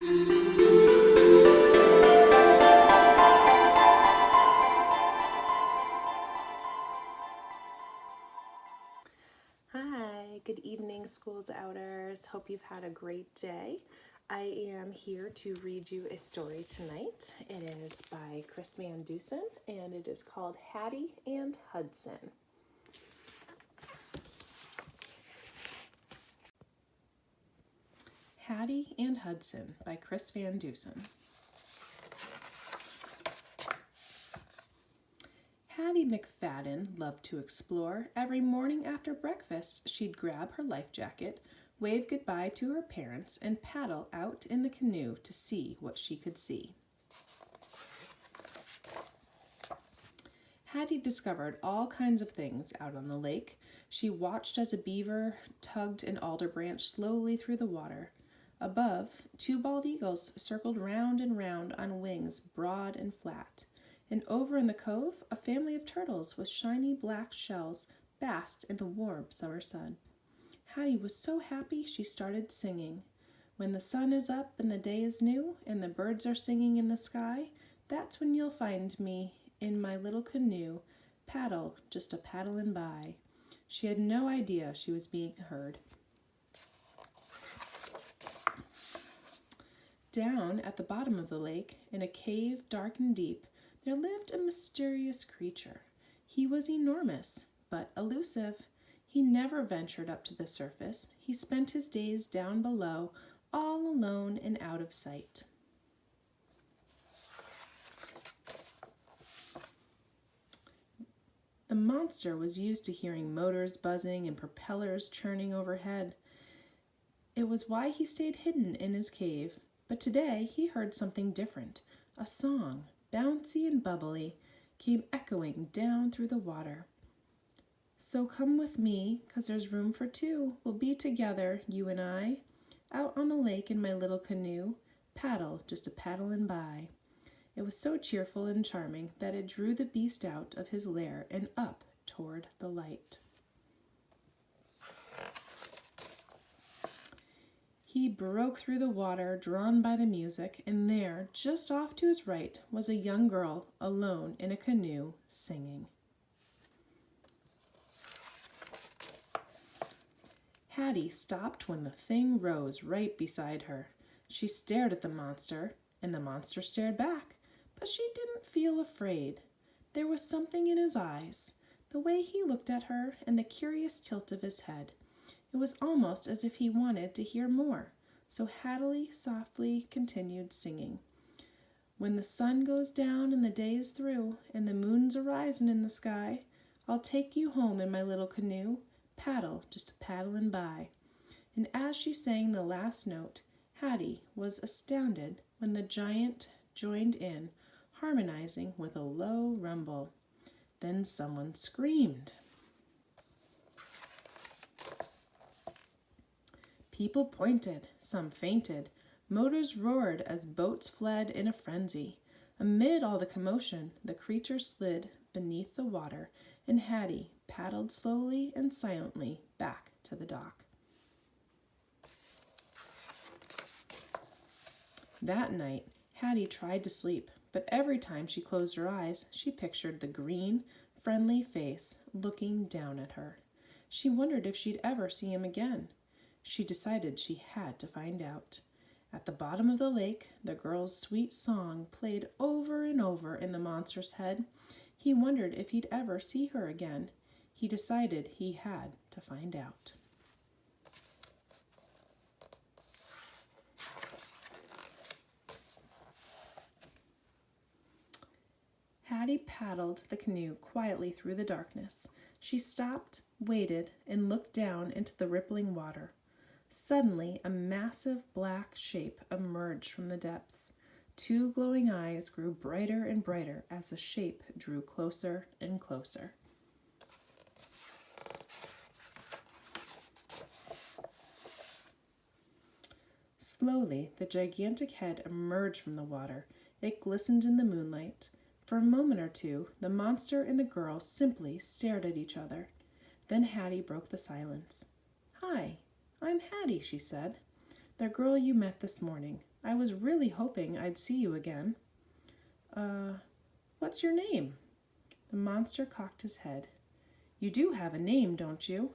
Hi, good evening, Schools Outers. Hope you've had a great day. I am here to read you a story tonight. It is by Chris Van Dusen, and it is called Hattie and Hudson. Hattie and Hudson by Chris Van Dusen. Hattie McFadden loved to explore. Every morning after breakfast, she'd grab her life jacket, wave goodbye to her parents, and paddle out in the canoe to see what she could see. Hattie discovered all kinds of things out on the lake. She watched as a beaver tugged an alder branch slowly through the water. Above, two bald eagles circled round and round on wings broad and flat. And over in the cove, a family of turtles with shiny black shells basked in the warm summer sun. Hattie was so happy she started singing. When the sun is up and the day is new and the birds are singing in the sky, that's when you'll find me in my little canoe, paddle, just a paddlin' by. She had no idea she was being heard. Down at the bottom of the lake, in a cave dark and deep, there lived a mysterious creature. He was enormous, but elusive. He never ventured up to the surface. He spent his days down below, all alone and out of sight. The monster was used to hearing motors buzzing and propellers churning overhead. It was why he stayed hidden in his cave. But today he heard something different. A song, bouncy and bubbly, came echoing down through the water. So come with me, 'cause there's room for two. We'll be together, you and I, out on the lake in my little canoe, paddle, just a paddlin' by. It was so cheerful and charming that it drew the beast out of his lair and up toward the light. He broke through the water, drawn by the music, and there, just off to his right, was a young girl, alone in a canoe, singing. Hattie stopped when the thing rose right beside her. She stared at the monster, and the monster stared back, but she didn't feel afraid. There was something in his eyes, the way he looked at her, and the curious tilt of his head. It was almost as if he wanted to hear more, so Hattie softly continued singing. When the sun goes down and the day is through, and the moon's a-risin' in the sky, I'll take you home in my little canoe, paddle, just a paddlin' by. And as she sang the last note, Hattie was astounded when the giant joined in, harmonizing with a low rumble. Then someone screamed. People pointed, some fainted. Motors roared as boats fled in a frenzy. Amid all the commotion, the creature slid beneath the water, and Hattie paddled slowly and silently back to the dock. That night, Hattie tried to sleep, but every time she closed her eyes, she pictured the green, friendly face looking down at her. She wondered if she'd ever see him again. She decided she had to find out. At the bottom of the lake, the girl's sweet song played over and over in the monster's head. He wondered if he'd ever see her again. He decided he had to find out. Hattie paddled the canoe quietly through the darkness. She stopped, waited, and looked down into the rippling water. Suddenly, a massive black shape emerged from the depths. Two glowing eyes grew brighter and brighter as the shape drew closer and closer. Slowly, the gigantic head emerged from the water. It glistened in the moonlight. For a moment or two, the monster and the girl simply stared at each other. Then Hattie broke the silence. "Hi, I'm Hattie," she said. "The girl you met this morning. I was really hoping I'd see you again. What's your name?" The monster cocked his head. "You do have a name, don't you?"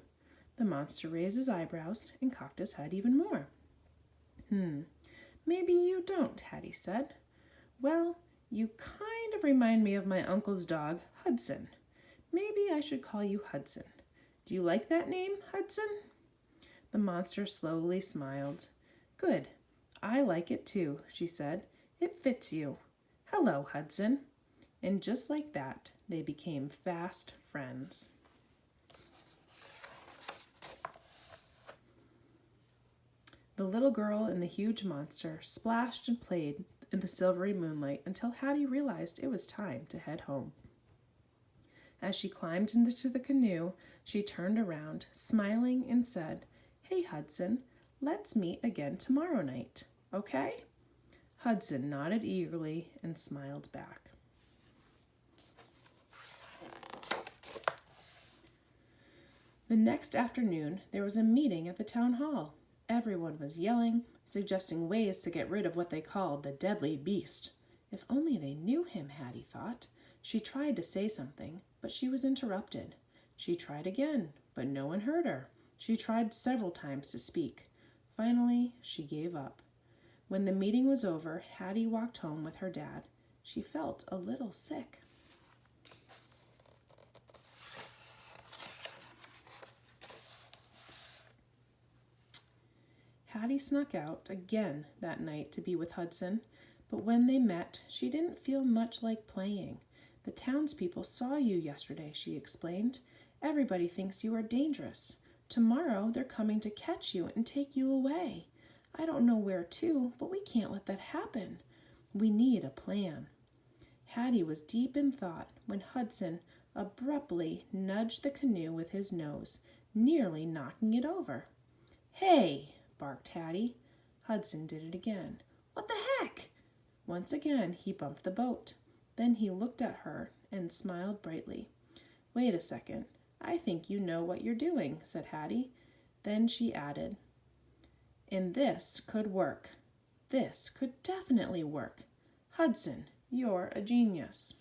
The monster raised his eyebrows and cocked his head even more. Maybe you don't," Hattie said. "Well, you kind of remind me of my uncle's dog, Hudson. Maybe I should call you Hudson. Do you like that name, Hudson?" The monster slowly smiled. "Good. I like it too," she said. "It fits you. Hello, Hudson." And just like that, they became fast friends. The little girl and the huge monster splashed and played in the silvery moonlight until Hattie realized it was time to head home. As she climbed into the canoe, she turned around, smiling, and said, "Hey, Hudson, let's meet again tomorrow night, okay?" Hudson nodded eagerly and smiled back. The next afternoon, there was a meeting at the town hall. Everyone was yelling, suggesting ways to get rid of what they called the deadly beast. If only they knew him, Hattie thought. She tried to say something, but she was interrupted. She tried again, but no one heard her. She tried several times to speak. Finally, she gave up. When the meeting was over, Hattie walked home with her dad. She felt a little sick. Hattie snuck out again that night to be with Hudson, but when they met, she didn't feel much like playing. "The townspeople saw you yesterday," she explained. "Everybody thinks you are dangerous. Tomorrow they're coming to catch you and take you away. I don't know where to, but we can't let that happen. We need a plan." Hattie was deep in thought when Hudson abruptly nudged the canoe with his nose, nearly knocking it over. "Hey!" barked Hattie. Hudson did it again. "What the heck?" Once again he bumped the boat. Then he looked at her and smiled brightly. "Wait a second. I think you know what you're doing," said Hattie. Then she added, "And this could work. This could definitely work. Hudson, you're a genius."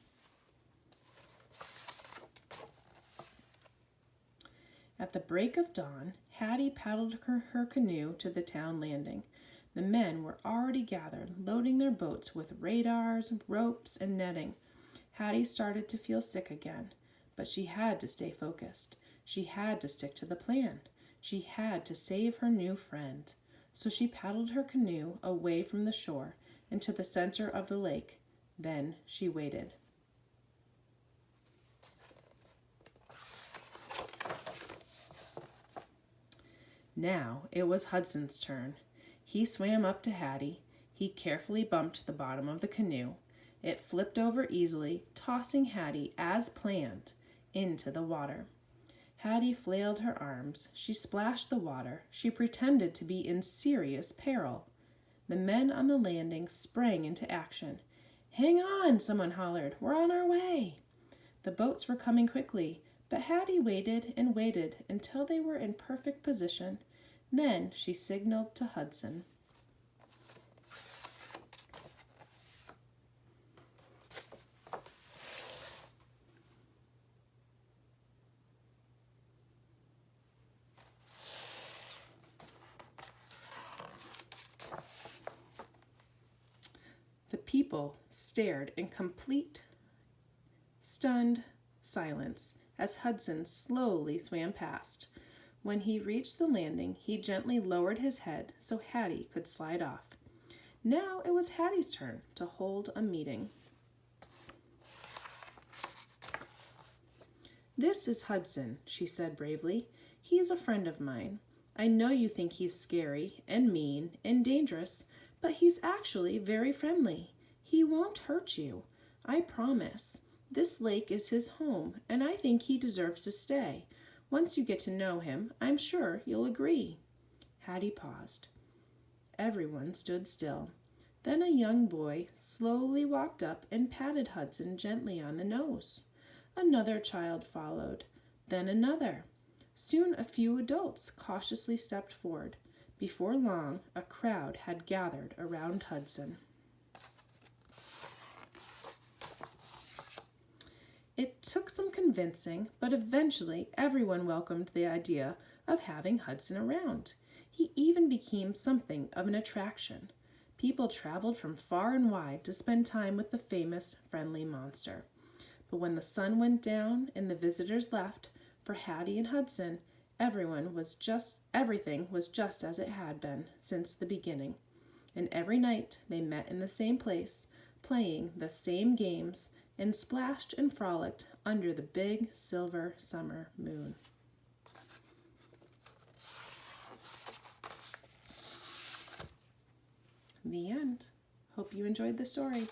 At the break of dawn, Hattie paddled her canoe to the town landing. The men were already gathered, loading their boats with radars, ropes, and netting. Hattie started to feel sick again, but she had to stay focused. She had to stick to the plan. She had to save her new friend. So she paddled her canoe away from the shore into the center of the lake. Then she waited. Now it was Hudson's turn. He swam up to Hattie. He carefully bumped the bottom of the canoe. It flipped over easily, tossing Hattie, as planned, into the water. Hattie flailed her arms. She splashed the water. She pretended to be in serious peril. The men on the landing sprang into action. "Hang on," someone hollered. "We're on our way." The boats were coming quickly, but Hattie waited and waited until they were in perfect position. Then she signaled to Hudson. The people stared in complete, stunned silence as Hudson slowly swam past. When he reached the landing, he gently lowered his head so Hattie could slide off. Now it was Hattie's turn to hold a meeting. "This is Hudson," she said bravely. "He's a friend of mine. I know you think he's scary and mean and dangerous, but he's actually very friendly. He won't hurt you. I promise. This lake is his home, and I think he deserves to stay. Once you get to know him, I'm sure you'll agree." Hattie paused. Everyone stood still. Then a young boy slowly walked up and patted Hudson gently on the nose. Another child followed, then another. Soon a few adults cautiously stepped forward. Before long, a crowd had gathered around Hudson. It took some convincing, but eventually everyone welcomed the idea of having Hudson around. He even became something of an attraction. People traveled from far and wide to spend time with the famous, friendly monster. But when the sun went down and the visitors left for Hattie and Hudson, everything was just as it had been since the beginning. And every night they met in the same place, playing the same games, and splashed and frolicked under the big silver summer moon. The end. Hope you enjoyed the story.